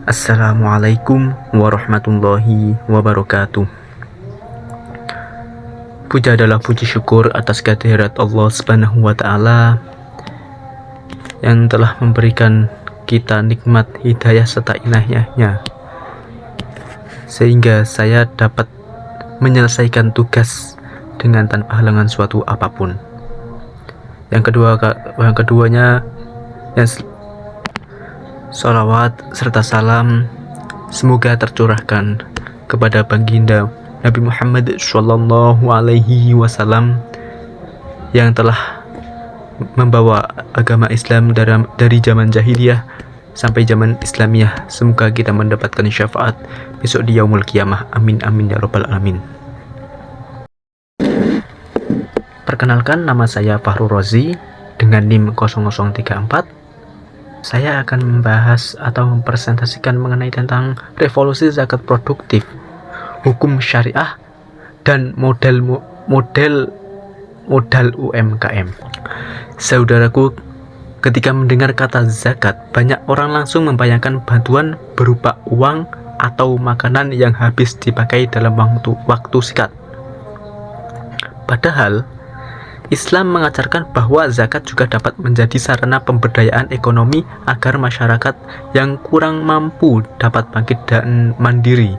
Assalamualaikum warahmatullahi wabarakatuh. Puja adalah puji syukur atas kehadirat Allah Subhanahu wa Ta'ala yang telah memberikan kita nikmat hidayah serta inayahnya, sehingga saya dapat menyelesaikan tugas dengan tanpa halangan suatu apapun. Yang keduanya, salawat serta salam semoga tercurahkan kepada baginda Nabi Muhammad Shallallahu Alaihi Wasallam yang telah membawa agama Islam dari zaman jahiliyah sampai zaman Islamiyah. Semoga kita mendapatkan syafaat besok di yaumul qiyamah. Amin amin ya rabbal alamin. Perkenalkan, nama saya Fahrul Rozi dengan NIM 0034. Saya akan membahas atau mempresentasikan mengenai tentang revolusi zakat produktif, hukum syariah, dan modal UMKM. Saudaraku, ketika mendengar kata zakat, banyak orang langsung membayangkan bantuan berupa uang atau makanan yang habis dipakai dalam waktu singkat. Padahal Islam mengajarkan bahwa zakat juga dapat menjadi sarana pemberdayaan ekonomi agar masyarakat yang kurang mampu dapat bangkit dan mandiri.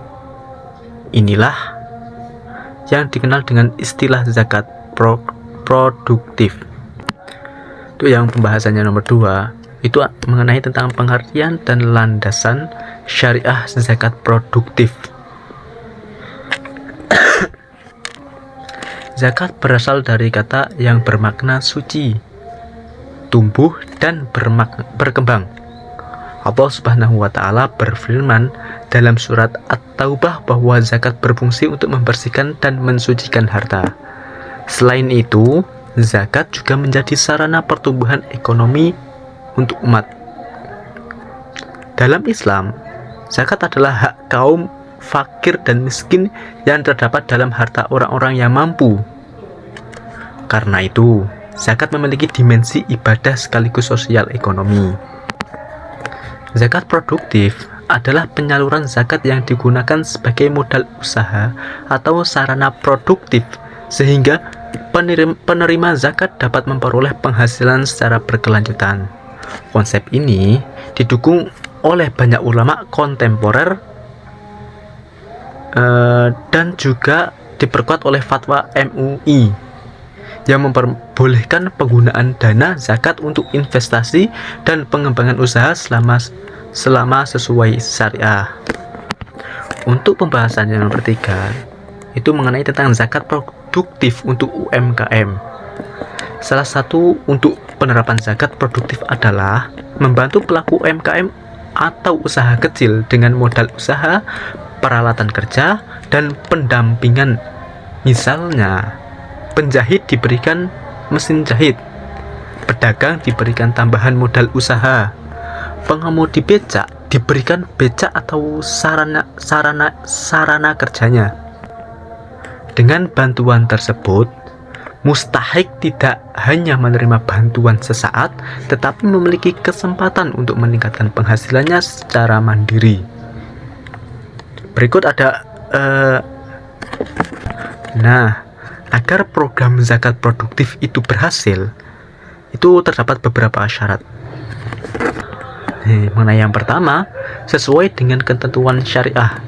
Inilah yang dikenal dengan istilah zakat produktif. Itu yang pembahasannya nomor 2, itu mengenai tentang pengertian dan landasan syariah zakat produktif. Zakat berasal dari kata yang bermakna suci, tumbuh, dan berkembang. Allah Subhanahu wa Ta'ala berfirman dalam surat At-Taubah bahwa zakat berfungsi untuk membersihkan dan mensucikan harta. Selain itu, zakat juga menjadi sarana pertumbuhan ekonomi untuk umat. Dalam Islam, zakat adalah hak kaum fakir dan miskin yang terdapat dalam harta orang-orang yang mampu. Karena itu, zakat memiliki dimensi ibadah sekaligus sosial ekonomi. Zakat produktif adalah penyaluran zakat yang digunakan sebagai modal usaha atau sarana produktif, sehingga penerima zakat dapat memperoleh penghasilan secara berkelanjutan. Konsep ini didukung oleh banyak ulama kontemporer dan juga diperkuat oleh fatwa MUI yang memperbolehkan penggunaan dana zakat untuk investasi dan pengembangan usaha selama sesuai syariah. Untuk pembahasan yang nomor 3, itu mengenai tentang zakat produktif untuk UMKM. Salah satu untuk penerapan zakat produktif adalah membantu pelaku UMKM atau usaha kecil dengan modal usaha, peralatan kerja, dan pendampingan. Misalnya, penjahit diberikan mesin jahit, pedagang diberikan tambahan modal usaha, pengemudi becak diberikan becak atau sarana kerjanya. Dengan bantuan tersebut, mustahik tidak hanya menerima bantuan sesaat, tetapi memiliki kesempatan untuk meningkatkan penghasilannya secara mandiri. Berikut ada agar program zakat produktif itu berhasil, itu terdapat beberapa syarat. Mengenai yang pertama, sesuai dengan ketentuan syariah.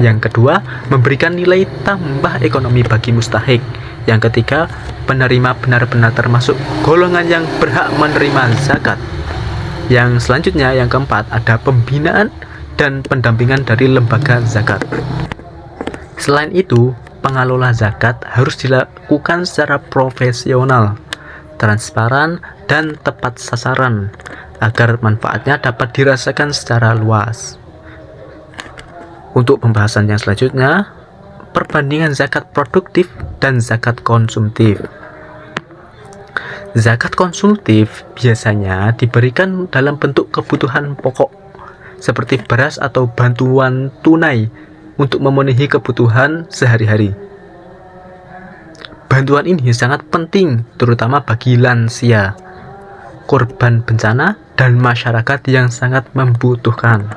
Yang kedua, memberikan nilai tambah ekonomi bagi mustahik. Yang ketiga, penerima benar-benar termasuk golongan yang berhak menerima zakat. Yang selanjutnya, yang keempat, ada pembinaan dan pendampingan dari lembaga zakat. Selain itu, pengelola zakat harus dilakukan secara profesional, transparan, dan tepat sasaran agar manfaatnya dapat dirasakan secara luas. Untuk pembahasan yang selanjutnya, perbandingan zakat produktif dan zakat konsumtif. Zakat konsumtif biasanya diberikan dalam bentuk kebutuhan pokok seperti beras atau bantuan tunai untuk memenuhi kebutuhan sehari-hari. Bantuan ini sangat penting terutama bagi lansia, korban bencana, dan masyarakat yang sangat membutuhkan.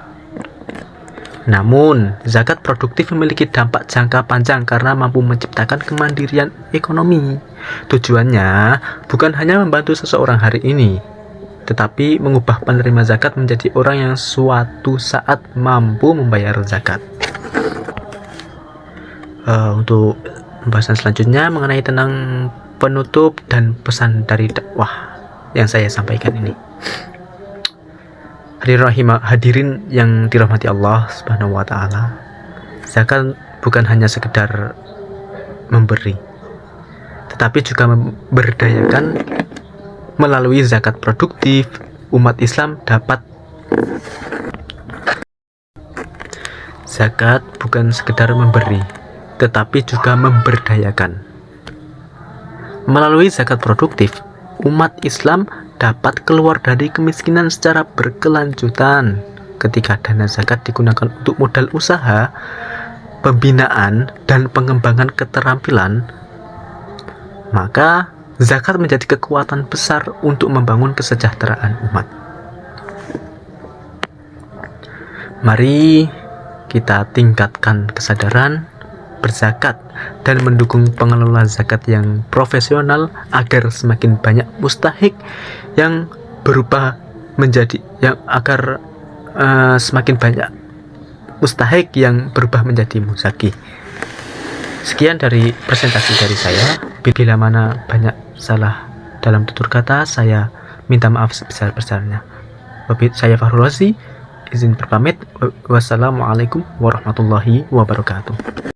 Namun, zakat produktif memiliki dampak jangka panjang karena mampu menciptakan kemandirian ekonomi. Tujuannya bukan hanya membantu seseorang hari ini, tetapi mengubah penerima zakat menjadi orang yang suatu saat mampu membayar zakat. Untuk pembahasan selanjutnya mengenai tentang penutup dan pesan dari dakwah yang saya sampaikan ini. Hadirin yang dirahmati Allah Subhanahu wa taala. Zakat bukan hanya sekedar memberi, tetapi juga memberdayakan. Melalui zakat produktif, umat Islam dapat zakat bukan sekedar memberi, tetapi juga memberdayakan. Melalui zakat produktif, umat Islam dapat keluar dari kemiskinan secara berkelanjutan. Ketika dana zakat digunakan untuk modal usaha, pembinaan, dan pengembangan keterampilan, maka zakat menjadi kekuatan besar untuk membangun kesejahteraan umat. Mari kita tingkatkan kesadaran berzakat dan mendukung pengelola zakat yang profesional agar semakin banyak mustahik yang berubah menjadi semakin banyak mustahik yang berubah menjadi muzaki. Sekian dari presentasi dari saya. Bila mana banyak salah dalam tutur kata, saya minta maaf sebesar-besarnya. Saya Fahrul Razi, izin berpamit. Wassalamualaikum warahmatullahi wabarakatuh.